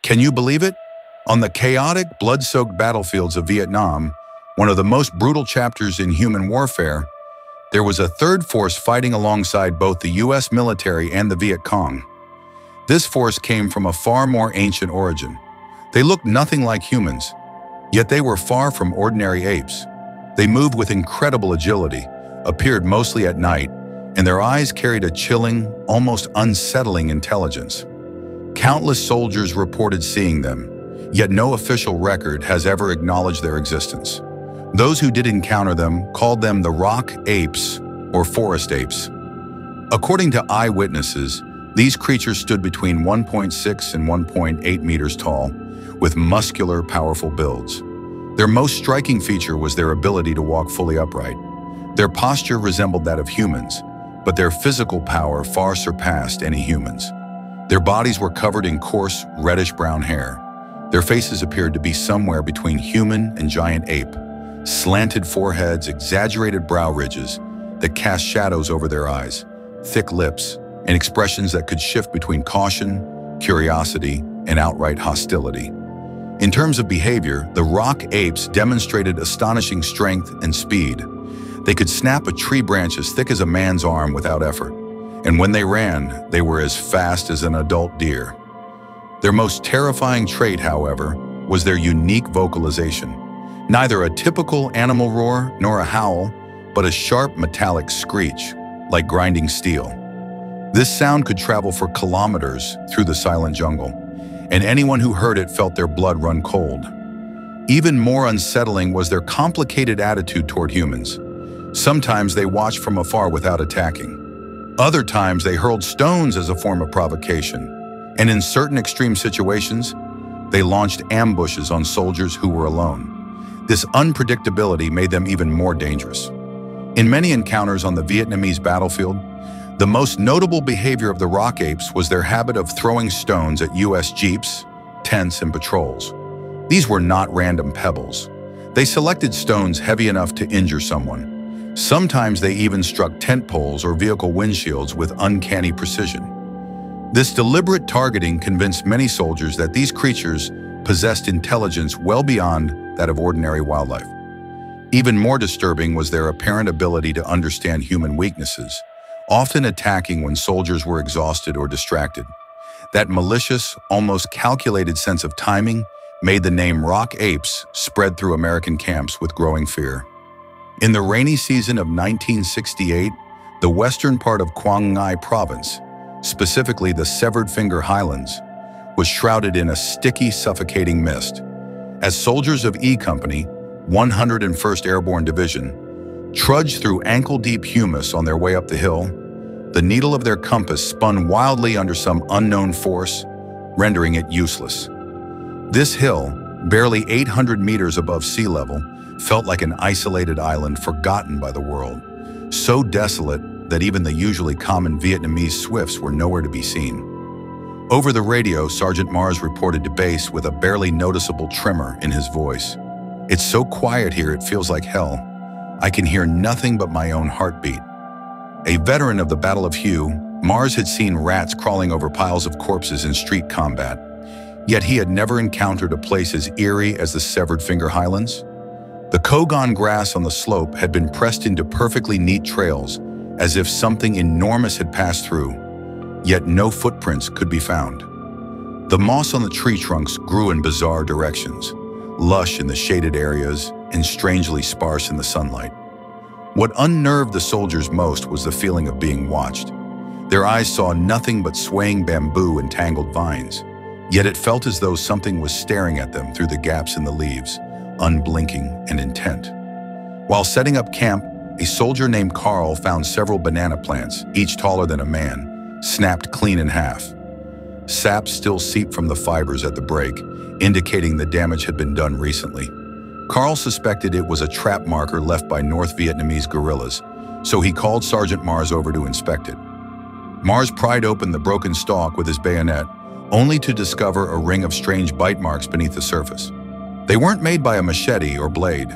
Can you believe it? On the chaotic, blood-soaked battlefields of Vietnam, one of the most brutal chapters in human warfare, there was a third force fighting alongside both the US military and the Viet Cong. This force came from a far more ancient origin. They looked nothing like humans, yet they were far from ordinary apes. They moved with incredible agility, appeared mostly at night, and their eyes carried a chilling, almost unsettling intelligence. Countless soldiers reported seeing them, yet no official record has ever acknowledged their existence. Those who did encounter them called them the rock apes or forest apes. According to eyewitnesses, these creatures stood between 1.6 and 1.8 meters tall, with muscular, powerful builds. Their most striking feature was their ability to walk fully upright. Their posture resembled that of humans, but their physical power far surpassed any humans. Their bodies were covered in coarse, reddish-brown hair. Their faces appeared to be somewhere between human and giant ape. Slanted foreheads, exaggerated brow ridges that cast shadows over their eyes, thick lips, and expressions that could shift between caution, curiosity, and outright hostility. In terms of behavior, the rock apes demonstrated astonishing strength and speed. They could snap a tree branch as thick as a man's arm without effort, and when they ran, they were as fast as an adult deer. Their most terrifying trait, however, was their unique vocalization. Neither a typical animal roar nor a howl, but a sharp metallic screech, like grinding steel. This sound could travel for kilometers through the silent jungle, and anyone who heard it felt their blood run cold. Even more unsettling was their complicated attitude toward humans. Sometimes they watched from afar without attacking. Other times they hurled stones as a form of provocation, and in certain extreme situations, they launched ambushes on soldiers who were alone. This unpredictability made them even more dangerous. In many encounters on the Vietnamese battlefield, the most notable behavior of the rock apes was their habit of throwing stones at US jeeps, tents, and patrols. These were not random pebbles. They selected stones heavy enough to injure someone. Sometimes they even struck tent poles or vehicle windshields with uncanny precision. This deliberate targeting convinced many soldiers that these creatures possessed intelligence well beyond that of ordinary wildlife. Even more disturbing was their apparent ability to understand human weaknesses, often attacking when soldiers were exhausted or distracted. That malicious, almost calculated sense of timing made the name rock apes spread through American camps with growing fear. In the rainy season of 1968, the western part of Quang Ngai province, specifically the Severed Finger Highlands, was shrouded in a sticky, suffocating mist. As soldiers of E Company, 101st Airborne Division, trudged through ankle-deep humus on their way up the hill, the needle of their compass spun wildly under some unknown force, rendering it useless. This hill, barely 800 meters above sea level, felt like an isolated island forgotten by the world, so desolate that even the usually common Vietnamese swifts were nowhere to be seen. Over the radio, Sergeant Mars reported to base with a barely noticeable tremor in his voice. "It's so quiet here it feels like hell. I can hear nothing but my own heartbeat." A veteran of the Battle of Hue, Mars had seen rats crawling over piles of corpses in street combat, yet he had never encountered a place as eerie as the Severed Finger Highlands. The Kogon grass on the slope had been pressed into perfectly neat trails, as if something enormous had passed through, yet no footprints could be found. The moss on the tree trunks grew in bizarre directions, lush in the shaded areas and strangely sparse in the sunlight. What unnerved the soldiers most was the feeling of being watched. Their eyes saw nothing but swaying bamboo and tangled vines, yet it felt as though something was staring at them through the gaps in the leaves, unblinking and intent. While setting up camp, a soldier named Carl found several banana plants, each taller than a man, snapped clean in half. Sap still seeped from the fibers at the break, indicating the damage had been done recently. Carl suspected it was a trap marker left by North Vietnamese guerrillas, so he called Sergeant Mars over to inspect it. Mars pried open the broken stalk with his bayonet, only to discover a ring of strange bite marks beneath the surface. They weren't made by a machete or blade.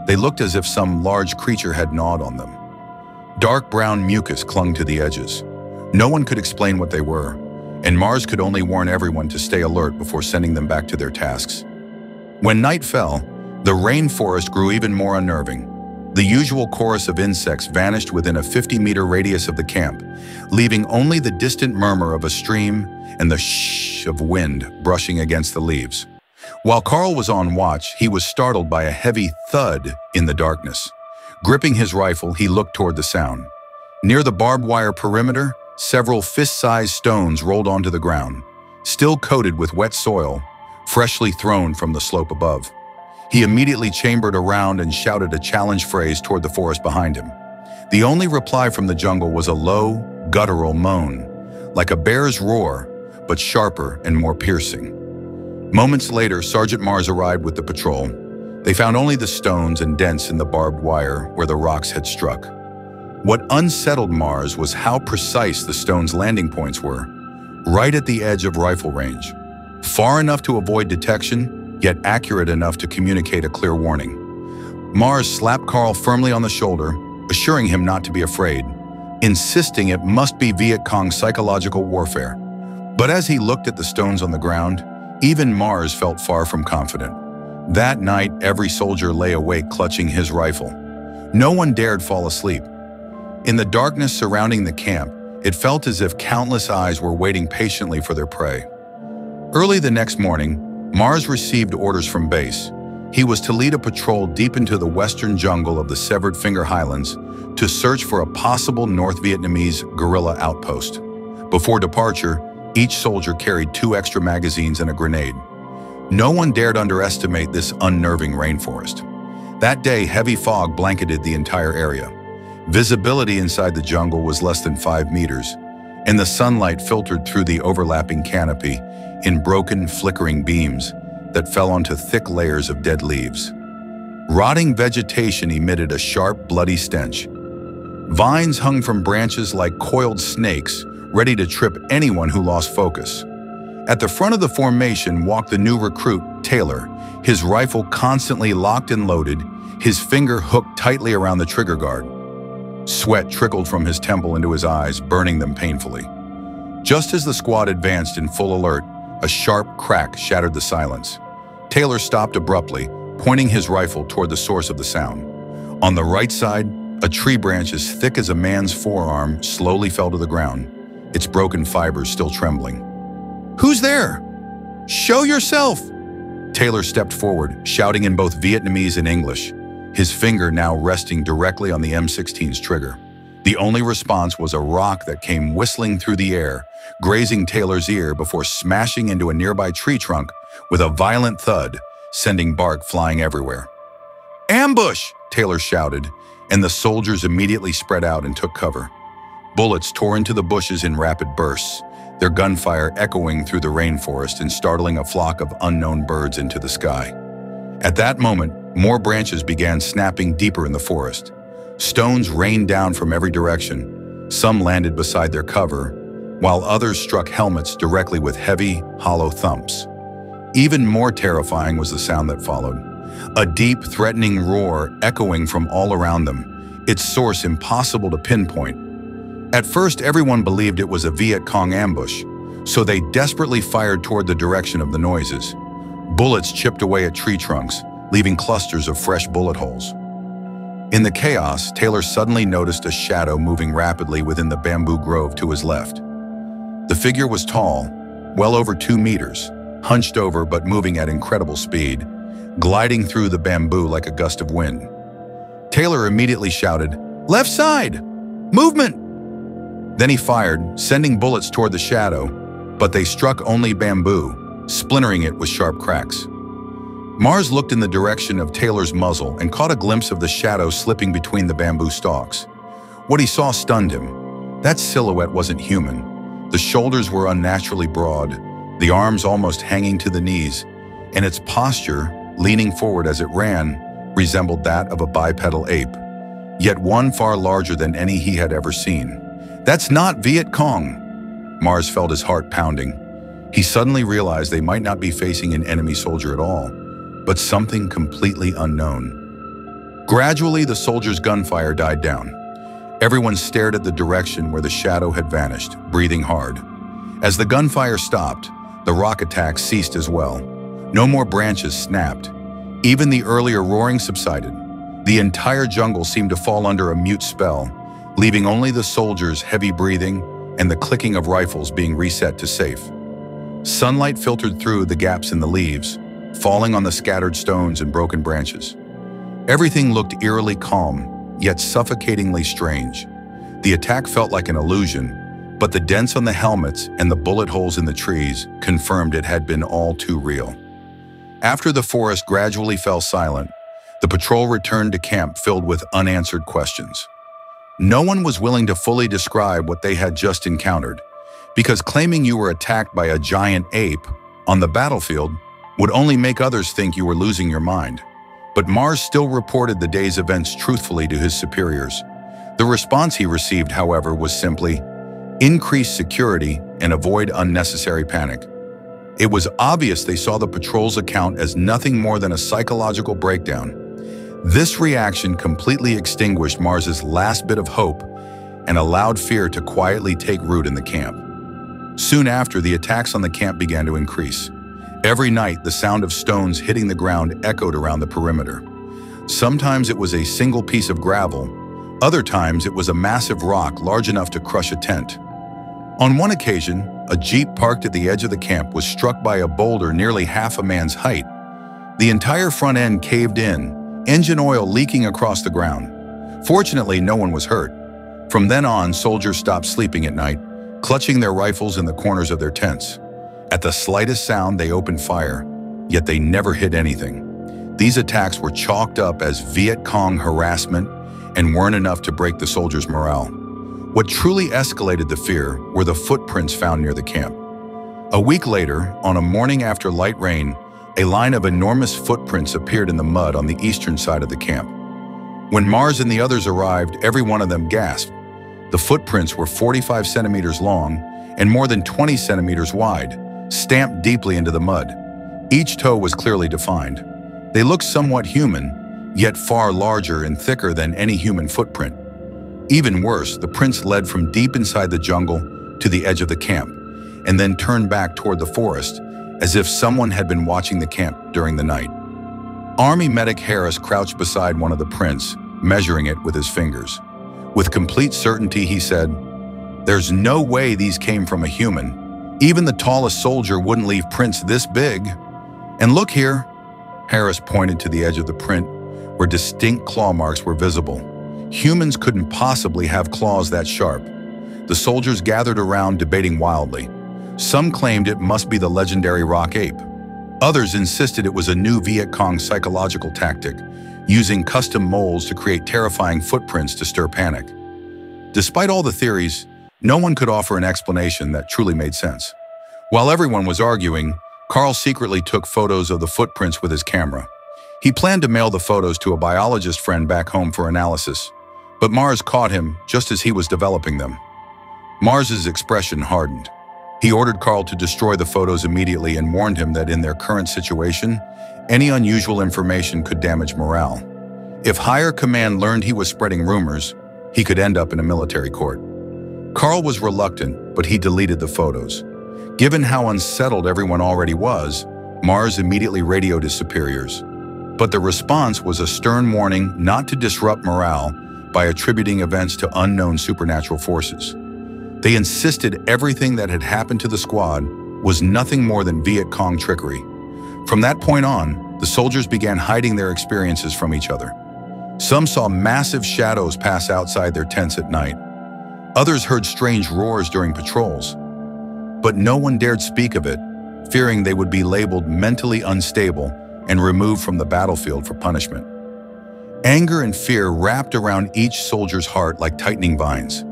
They looked as if some large creature had gnawed on them. Dark brown mucus clung to the edges. No one could explain what they were, and Mars could only warn everyone to stay alert before sending them back to their tasks. When night fell, the rainforest grew even more unnerving. The usual chorus of insects vanished within a 50-meter radius of the camp, leaving only the distant murmur of a stream and the shh of wind brushing against the leaves. While Carl was on watch, he was startled by a heavy thud in the darkness. Gripping his rifle, he looked toward the sound. Near the barbed wire perimeter, several fist-sized stones rolled onto the ground, still coated with wet soil, freshly thrown from the slope above. He immediately chambered around and shouted a challenge phrase toward the forest behind him. The only reply from the jungle was a low, guttural moan, like a bear's roar, but sharper and more piercing. Moments later, Sergeant Mars arrived with the patrol. They found only the stones and dents in the barbed wire where the rocks had struck. What unsettled Mars was how precise the stones' landing points were, right at the edge of rifle range, far enough to avoid detection, yet accurate enough to communicate a clear warning. Mars slapped Carl firmly on the shoulder, assuring him not to be afraid, insisting it must be Viet Cong psychological warfare. But as he looked at the stones on the ground, even Mars felt far from confident. That night, every soldier lay awake clutching his rifle. No one dared fall asleep. In the darkness surrounding the camp, it felt as if countless eyes were waiting patiently for their prey. Early the next morning, Mars received orders from base. He was to lead a patrol deep into the western jungle of the Severed Finger Highlands to search for a possible North Vietnamese guerrilla outpost. Before departure, each soldier carried 2 extra magazines and a grenade. No one dared underestimate this unnerving rainforest. That day, heavy fog blanketed the entire area. Visibility inside the jungle was less than 5 meters, and the sunlight filtered through the overlapping canopy in broken, flickering beams that fell onto thick layers of dead leaves. Rotting vegetation emitted a sharp, bloody stench. Vines hung from branches like coiled snakes, ready to trip anyone who lost focus. At the front of the formation walked the new recruit, Taylor, his rifle constantly locked and loaded, his finger hooked tightly around the trigger guard. Sweat trickled from his temple into his eyes, burning them painfully. Just as the squad advanced in full alert, a sharp crack shattered the silence. Taylor stopped abruptly, pointing his rifle toward the source of the sound. On the right side, a tree branch as thick as a man's forearm slowly fell to the ground, its broken fibers still trembling. "Who's there? Show yourself!" Taylor stepped forward, shouting in both Vietnamese and English, his finger now resting directly on the M16's trigger. The only response was a rock that came whistling through the air, grazing Taylor's ear before smashing into a nearby tree trunk with a violent thud, sending bark flying everywhere. "Ambush!" Taylor shouted, and the soldiers immediately spread out and took cover. Bullets tore into the bushes in rapid bursts, their gunfire echoing through the rainforest and startling a flock of unknown birds into the sky. At that moment, more branches began snapping deeper in the forest. Stones rained down from every direction. Some landed beside their cover, while others struck helmets directly with heavy, hollow thumps. Even more terrifying was the sound that followed. A deep, threatening roar echoing from all around them, its source impossible to pinpoint. At first, everyone believed it was a Viet Cong ambush, so they desperately fired toward the direction of the noises. Bullets chipped away at tree trunks, leaving clusters of fresh bullet holes. In the chaos, Taylor suddenly noticed a shadow moving rapidly within the bamboo grove to his left. The figure was tall, well over 2 meters, hunched over but moving at incredible speed, gliding through the bamboo like a gust of wind. Taylor immediately shouted, "Left side! Movement!" Then he fired, sending bullets toward the shadow, but they struck only bamboo, splintering it with sharp cracks. Mars looked in the direction of Taylor's muzzle and caught a glimpse of the shadow slipping between the bamboo stalks. What he saw stunned him. That silhouette wasn't human. The shoulders were unnaturally broad, the arms almost hanging to the knees, and its posture, leaning forward as it ran, resembled that of a bipedal ape, yet one far larger than any he had ever seen. "That's not Viet Cong!" Mars felt his heart pounding. He suddenly realized they might not be facing an enemy soldier at all, but something completely unknown. Gradually, the soldiers' gunfire died down. Everyone stared at the direction where the shadow had vanished, breathing hard. As the gunfire stopped, the rock attacks ceased as well. No more branches snapped. Even the earlier roaring subsided. The entire jungle seemed to fall under a mute spell, leaving only the soldiers' heavy breathing and the clicking of rifles being reset to safe. Sunlight filtered through the gaps in the leaves, falling on the scattered stones and broken branches. Everything looked eerily calm, yet suffocatingly strange. The attack felt like an illusion, but the dents on the helmets and the bullet holes in the trees confirmed it had been all too real. After the forest gradually fell silent, the patrol returned to camp filled with unanswered questions. No one was willing to fully describe what they had just encountered, because claiming you were attacked by a giant ape on the battlefield would only make others think you were losing your mind. But Mars still reported the day's events truthfully to his superiors. The response he received, however, was simply, increase security and avoid unnecessary panic. It was obvious they saw the patrol's account as nothing more than a psychological breakdown. This reaction completely extinguished Mars's last bit of hope and allowed fear to quietly take root in the camp. Soon after, the attacks on the camp began to increase. Every night, the sound of stones hitting the ground echoed around the perimeter. Sometimes it was a single piece of gravel. Other times, it was a massive rock large enough to crush a tent. On one occasion, a jeep parked at the edge of the camp was struck by a boulder nearly half a man's height. The entire front end caved in, engine oil leaking across the ground. Fortunately, no one was hurt. From then on, soldiers stopped sleeping at night, clutching their rifles in the corners of their tents. At the slightest sound, they opened fire, yet they never hit anything. These attacks were chalked up as Viet Cong harassment and weren't enough to break the soldiers' morale. What truly escalated the fear were the footprints found near the camp. A week later, on a morning after light rain, a line of enormous footprints appeared in the mud on the eastern side of the camp. When Mars and the others arrived, every one of them gasped. The footprints were 45 centimeters long and more than 20 centimeters wide, stamped deeply into the mud. Each toe was clearly defined. They looked somewhat human, yet far larger and thicker than any human footprint. Even worse, the prints led from deep inside the jungle to the edge of the camp, and then turned back toward the forest, as if someone had been watching the camp during the night. Army medic Harris crouched beside one of the prints, measuring it with his fingers. With complete certainty, he said, "There's no way these came from a human. Even the tallest soldier wouldn't leave prints this big. And look here." Harris pointed to the edge of the print, where distinct claw marks were visible. Humans couldn't possibly have claws that sharp. The soldiers gathered around, debating wildly. Some claimed it must be the legendary rock ape. Others insisted it was a new Viet Cong psychological tactic, using custom molds to create terrifying footprints to stir panic. Despite all the theories, no one could offer an explanation that truly made sense. While everyone was arguing, Carl secretly took photos of the footprints with his camera. He planned to mail the photos to a biologist friend back home for analysis, but Mars caught him just as he was developing them. Mars's expression hardened. He ordered Carl to destroy the photos immediately and warned him that in their current situation, any unusual information could damage morale. If higher command learned he was spreading rumors, he could end up in a military court. Carl was reluctant, but he deleted the photos. Given how unsettled everyone already was, Mars immediately radioed his superiors. But the response was a stern warning not to disrupt morale by attributing events to unknown supernatural forces. They insisted everything that had happened to the squad was nothing more than Viet Cong trickery. From that point on, the soldiers began hiding their experiences from each other. Some saw massive shadows pass outside their tents at night. Others heard strange roars during patrols. But no one dared speak of it, fearing they would be labeled mentally unstable and removed from the battlefield for punishment. Anger and fear wrapped around each soldier's heart like tightening vines.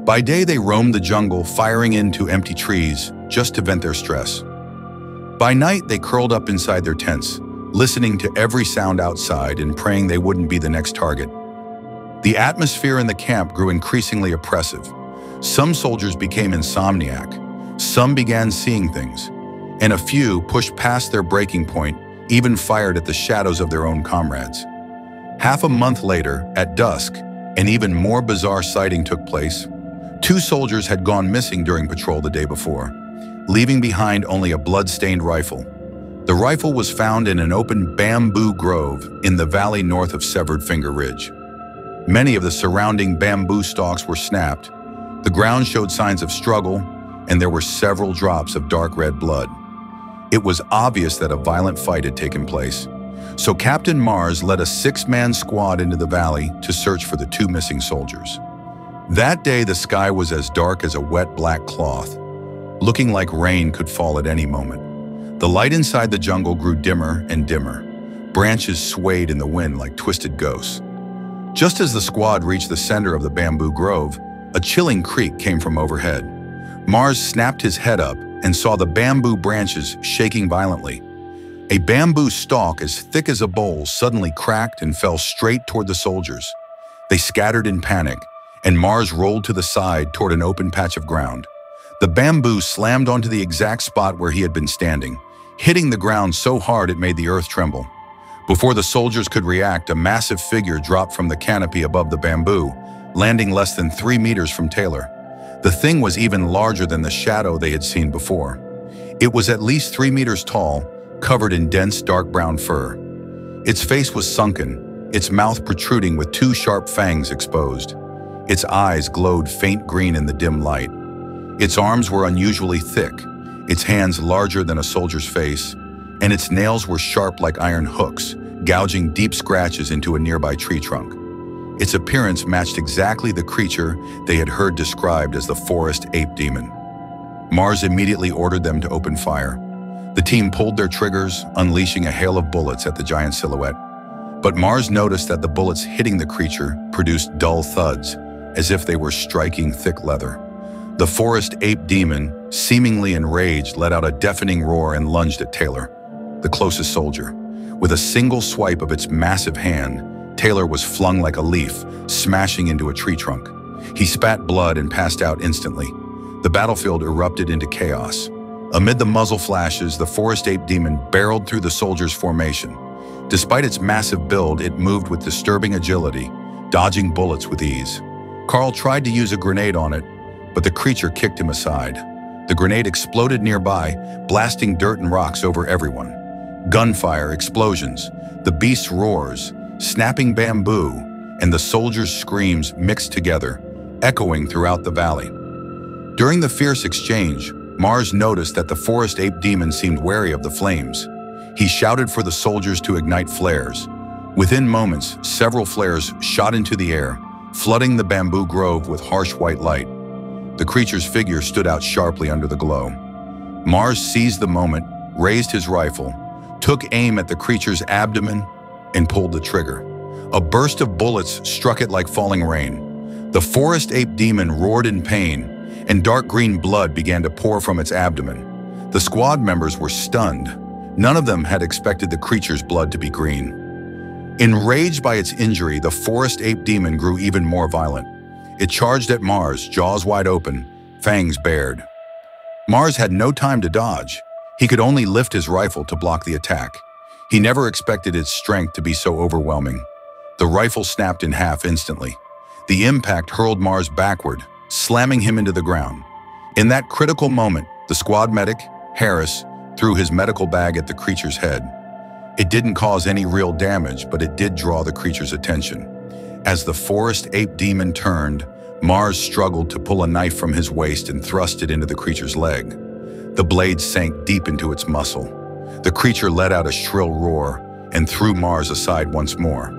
By day, they roamed the jungle, firing into empty trees just to vent their stress. By night, they curled up inside their tents, listening to every sound outside and praying they wouldn't be the next target. The atmosphere in the camp grew increasingly oppressive. Some soldiers became insomniac, some began seeing things, and a few pushed past their breaking point, even fired at the shadows of their own comrades. Half a month later, at dusk, an even more bizarre sighting took place. Two soldiers had gone missing during patrol the day before, leaving behind only a blood-stained rifle. The rifle was found in an open bamboo grove in the valley north of Severed Finger Ridge. Many of the surrounding bamboo stalks were snapped. The ground showed signs of struggle, and there were several drops of dark red blood. It was obvious that a violent fight had taken place, so Captain Mars led a 6-man squad into the valley to search for the two missing soldiers. That day, the sky was as dark as a wet black cloth, looking like rain could fall at any moment. The light inside the jungle grew dimmer and dimmer. Branches swayed in the wind like twisted ghosts. Just as the squad reached the center of the bamboo grove, a chilling creak came from overhead. Mars snapped his head up and saw the bamboo branches shaking violently. A bamboo stalk as thick as a bowl suddenly cracked and fell straight toward the soldiers. They scattered in panic, and Mars rolled to the side toward an open patch of ground. The bamboo slammed onto the exact spot where he had been standing, hitting the ground so hard it made the earth tremble. Before the soldiers could react, a massive figure dropped from the canopy above the bamboo, landing less than 3 meters from Taylor. The thing was even larger than the shadow they had seen before. It was at least 3 meters tall, covered in dense dark brown fur. Its face was sunken, its mouth protruding with 2 sharp fangs exposed. Its eyes glowed faint green in the dim light. Its arms were unusually thick, its hands larger than a soldier's face, and its nails were sharp like iron hooks, gouging deep scratches into a nearby tree trunk. Its appearance matched exactly the creature they had heard described as the forest ape demon. Mars immediately ordered them to open fire. The team pulled their triggers, unleashing a hail of bullets at the giant silhouette. But Mars noticed that the bullets hitting the creature produced dull thuds, as if they were striking thick leather. The forest ape demon, seemingly enraged, let out a deafening roar and lunged at Taylor, the closest soldier. With a single swipe of its massive hand, Taylor was flung like a leaf, smashing into a tree trunk. He spat blood and passed out instantly. The battlefield erupted into chaos. Amid the muzzle flashes, the forest ape demon barreled through the soldiers' formation. Despite its massive build, it moved with disturbing agility, dodging bullets with ease. Carl tried to use a grenade on it, but the creature kicked him aside. The grenade exploded nearby, blasting dirt and rocks over everyone. Gunfire, explosions, the beast's roars, snapping bamboo, and the soldiers' screams mixed together, echoing throughout the valley. During the fierce exchange, Mars noticed that the forest ape demon seemed wary of the flames. He shouted for the soldiers to ignite flares. Within moments, several flares shot into the air, flooding the bamboo grove with harsh white light. The creature's figure stood out sharply under the glow. Mars seized the moment, raised his rifle, took aim at the creature's abdomen, and pulled the trigger. A burst of bullets struck it like falling rain. The forest ape demon roared in pain, and dark green blood began to pour from its abdomen. The squad members were stunned. None of them had expected the creature's blood to be green. Enraged by its injury, the forest ape demon grew even more violent. It charged at Mars, jaws wide open, fangs bared. Mars had no time to dodge. He could only lift his rifle to block the attack. He never expected its strength to be so overwhelming. The rifle snapped in half instantly. The impact hurled Mars backward, slamming him into the ground. In that critical moment, the squad medic, Harris, threw his medical bag at the creature's head. It didn't cause any real damage, but it did draw the creature's attention. As the forest ape demon turned, Mars struggled to pull a knife from his waist and thrust it into the creature's leg. The blade sank deep into its muscle. The creature let out a shrill roar and threw Mars aside once more.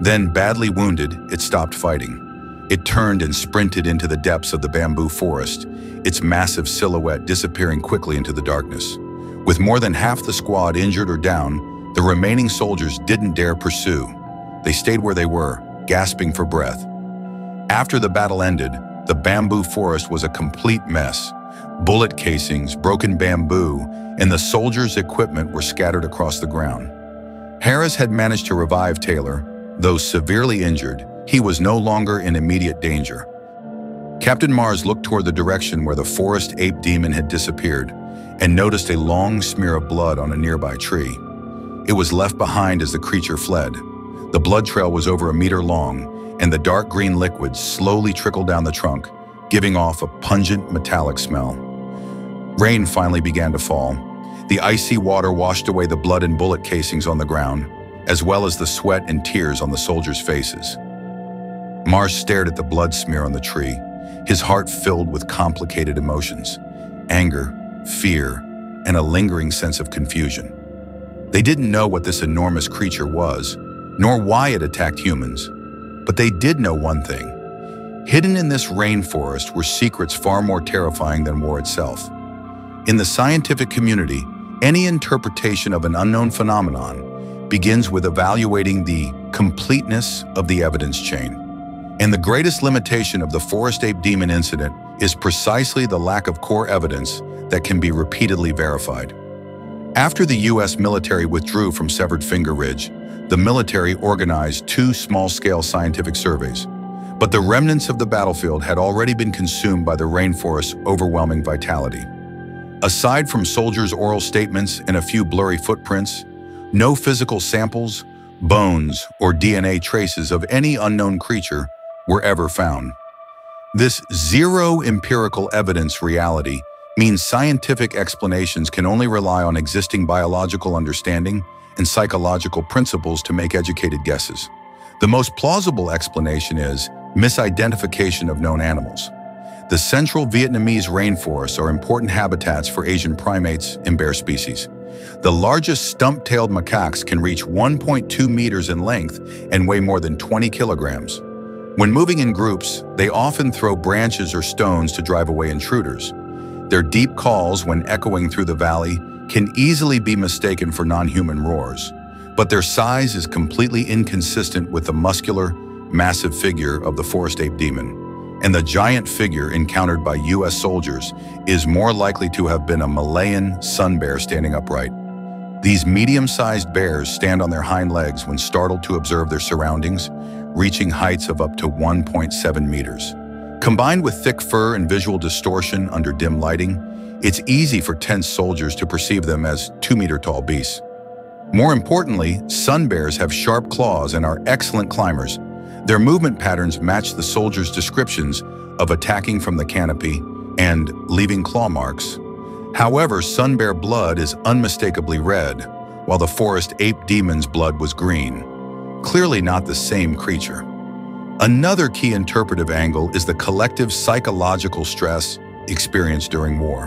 Then, badly wounded, it stopped fighting. It turned and sprinted into the depths of the bamboo forest, its massive silhouette disappearing quickly into the darkness. With more than half the squad injured or down, the remaining soldiers didn't dare pursue. They stayed where they were, gasping for breath. After the battle ended, the bamboo forest was a complete mess. Bullet casings, broken bamboo, and the soldiers' equipment were scattered across the ground. Harris had managed to revive Taylor. Though severely injured, he was no longer in immediate danger. Captain Mars looked toward the direction where the forest ape demon had disappeared and noticed a long smear of blood on a nearby tree. It was left behind as the creature fled. The blood trail was over 1 meter long, and the dark green liquid slowly trickled down the trunk, giving off a pungent metallic smell. Rain finally began to fall. The icy water washed away the blood and bullet casings on the ground, as well as the sweat and tears on the soldiers' faces. Mars stared at the blood smear on the tree, his heart filled with complicated emotions: anger, fear, and a lingering sense of confusion. They didn't know what this enormous creature was, nor why it attacked humans, but they did know one thing. Hidden in this rainforest were secrets far more terrifying than war itself. In the scientific community, any interpretation of an unknown phenomenon begins with evaluating the completeness of the evidence chain. And the greatest limitation of the forest ape demon incident is precisely the lack of core evidence that can be repeatedly verified. After the U.S. military withdrew from Severed Finger Ridge, the military organized 2 small-scale scientific surveys, but the remnants of the battlefield had already been consumed by the rainforest's overwhelming vitality. Aside from soldiers' oral statements and a few blurry footprints, no physical samples, bones, or DNA traces of any unknown creature were ever found. This zero empirical evidence reality means scientific explanations can only rely on existing biological understanding and psychological principles to make educated guesses. The most plausible explanation is misidentification of known animals. The central Vietnamese rainforests are important habitats for Asian primates and bear species. The largest stump-tailed macaques can reach 1.2 meters in length and weigh more than 20 kilograms. When moving in groups, they often throw branches or stones to drive away intruders. Their deep calls, when echoing through the valley, can easily be mistaken for non-human roars, but their size is completely inconsistent with the muscular, massive figure of the forest ape demon. And the giant figure encountered by U.S. soldiers is more likely to have been a Malayan sun bear standing upright. These medium-sized bears stand on their hind legs when startled to observe their surroundings, reaching heights of up to 1.7 meters. Combined with thick fur and visual distortion under dim lighting, it's easy for tense soldiers to perceive them as 2-meter-tall beasts. More importantly, sun bears have sharp claws and are excellent climbers. Their movement patterns match the soldiers' descriptions of attacking from the canopy and leaving claw marks. However, sun bear blood is unmistakably red, while the forest ape demon's blood was green. Clearly not the same creature. Another key interpretive angle is the collective psychological stress experienced during war.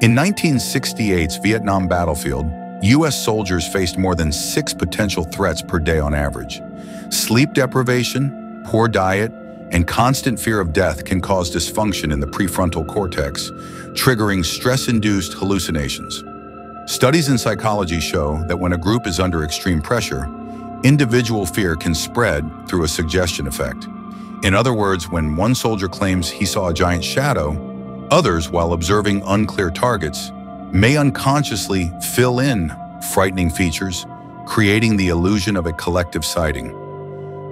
In 1968's Vietnam battlefield, U.S. soldiers faced more than 6 potential threats per day on average. Sleep deprivation, poor diet, and constant fear of death can cause dysfunction in the prefrontal cortex, triggering stress-induced hallucinations. Studies in psychology show that when a group is under extreme pressure, individual fear can spread through a suggestion effect. In other words, when one soldier claims he saw a giant shadow, others, while observing unclear targets, may unconsciously fill in frightening features, creating the illusion of a collective sighting.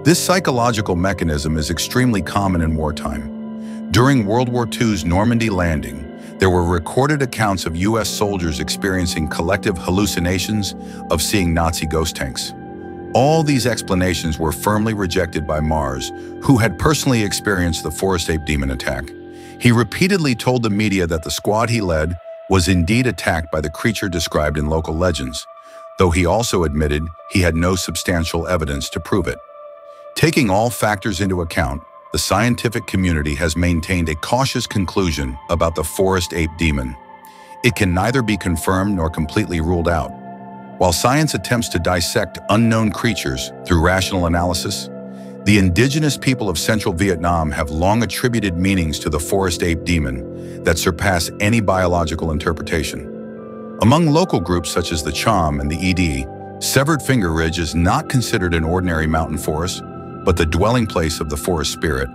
This psychological mechanism is extremely common in wartime. During World War II's Normandy landing, there were recorded accounts of U.S. soldiers experiencing collective hallucinations of seeing Nazi ghost tanks. All these explanations were firmly rejected by Mars, who had personally experienced the forest ape demon attack. He repeatedly told the media that the squad he led was indeed attacked by the creature described in local legends, though he also admitted he had no substantial evidence to prove it. Taking all factors into account, the scientific community has maintained a cautious conclusion about the forest ape demon. It can neither be confirmed nor completely ruled out. While science attempts to dissect unknown creatures through rational analysis, the indigenous people of central Vietnam have long attributed meanings to the forest ape demon that surpass any biological interpretation. Among local groups such as the Cham and the ED, Severed Finger Ridge is not considered an ordinary mountain forest, but the dwelling place of the forest spirit.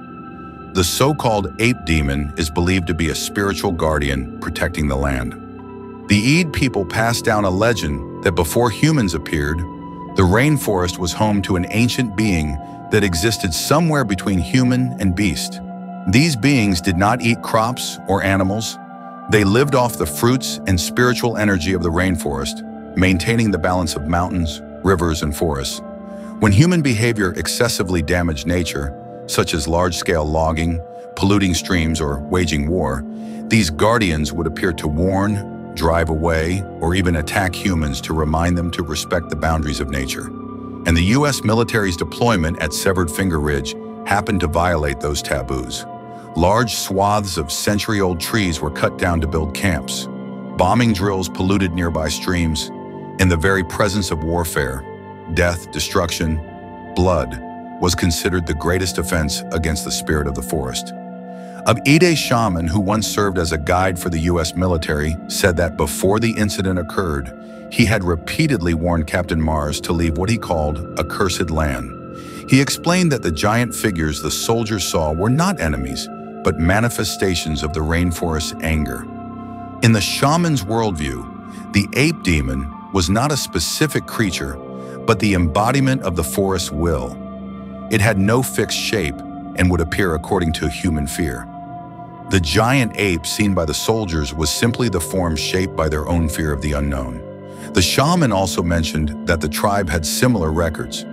The so-called ape demon is believed to be a spiritual guardian protecting the land. The Eid people passed down a legend that before humans appeared, the rainforest was home to an ancient being that existed somewhere between human and beast. These beings did not eat crops or animals. They lived off the fruits and spiritual energy of the rainforest, maintaining the balance of mountains, rivers, and forests. When human behavior excessively damaged nature, such as large-scale logging, polluting streams, or waging war, these guardians would appear to warn, drive away, or even attack humans to remind them to respect the boundaries of nature. And the U.S. military's deployment at Severed Finger Ridge happened to violate those taboos. Large swaths of century-old trees were cut down to build camps. Bombing drills polluted nearby streams. In the very presence of warfare, death, destruction, blood was considered the greatest offense against the spirit of the forest. A Ide shaman who once served as a guide for the U.S. military said that before the incident occurred, he had repeatedly warned Captain Mars to leave what he called a cursed land. He explained that the giant figures the soldiers saw were not enemies, but manifestations of the rainforest's anger. In the shaman's worldview, the ape demon was not a specific creature, but the embodiment of the forest's will. It had no fixed shape and would appear according to human fear. The giant ape seen by the soldiers was simply the form shaped by their own fear of the unknown. The shaman also mentioned that the tribe had similar records.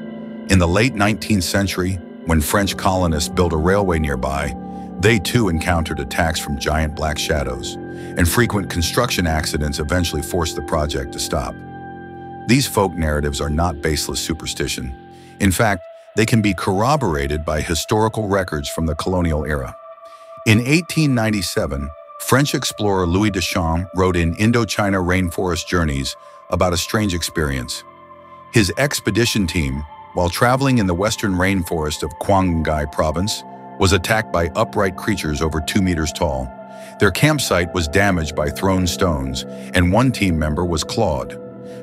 In the late 19th century, when French colonists built a railway nearby, they too encountered attacks from giant black shadows, and frequent construction accidents eventually forced the project to stop. These folk narratives are not baseless superstition. In fact, they can be corroborated by historical records from the colonial era. In 1897, French explorer Louis Deschamps wrote in Indochina Rainforest Journeys about a strange experience. His expedition team, while traveling in the western rainforest of Quang Ngai province, was attacked by upright creatures over 2 meters tall. Their campsite was damaged by thrown stones, and one team member was clawed.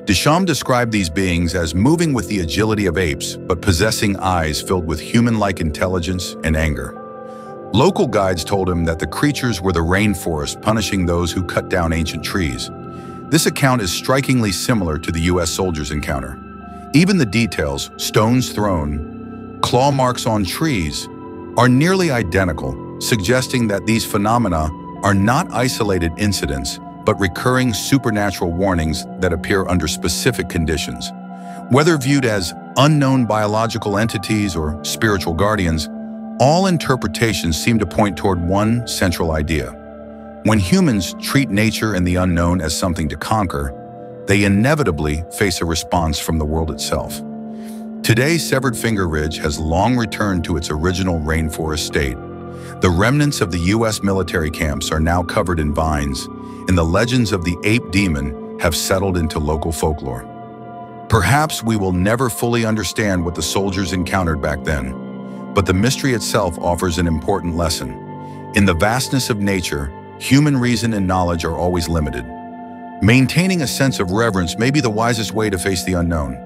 Deschamps described these beings as moving with the agility of apes, but possessing eyes filled with human-like intelligence and anger. Local guides told him that the creatures were the rainforest punishing those who cut down ancient trees. This account is strikingly similar to the U.S. soldiers' encounter. Even the details, stones thrown, claw marks on trees, are nearly identical, suggesting that these phenomena are not isolated incidents, but recurring supernatural warnings that appear under specific conditions. Whether viewed as unknown biological entities or spiritual guardians, all interpretations seem to point toward one central idea. When humans treat nature and the unknown as something to conquer, they inevitably face a response from the world itself. Today, Severed Finger Ridge has long returned to its original rainforest state. The remnants of the U.S. military camps are now covered in vines, and the legends of the ape demon have settled into local folklore. Perhaps we will never fully understand what the soldiers encountered back then, but the mystery itself offers an important lesson. In the vastness of nature, human reason and knowledge are always limited. Maintaining a sense of reverence may be the wisest way to face the unknown.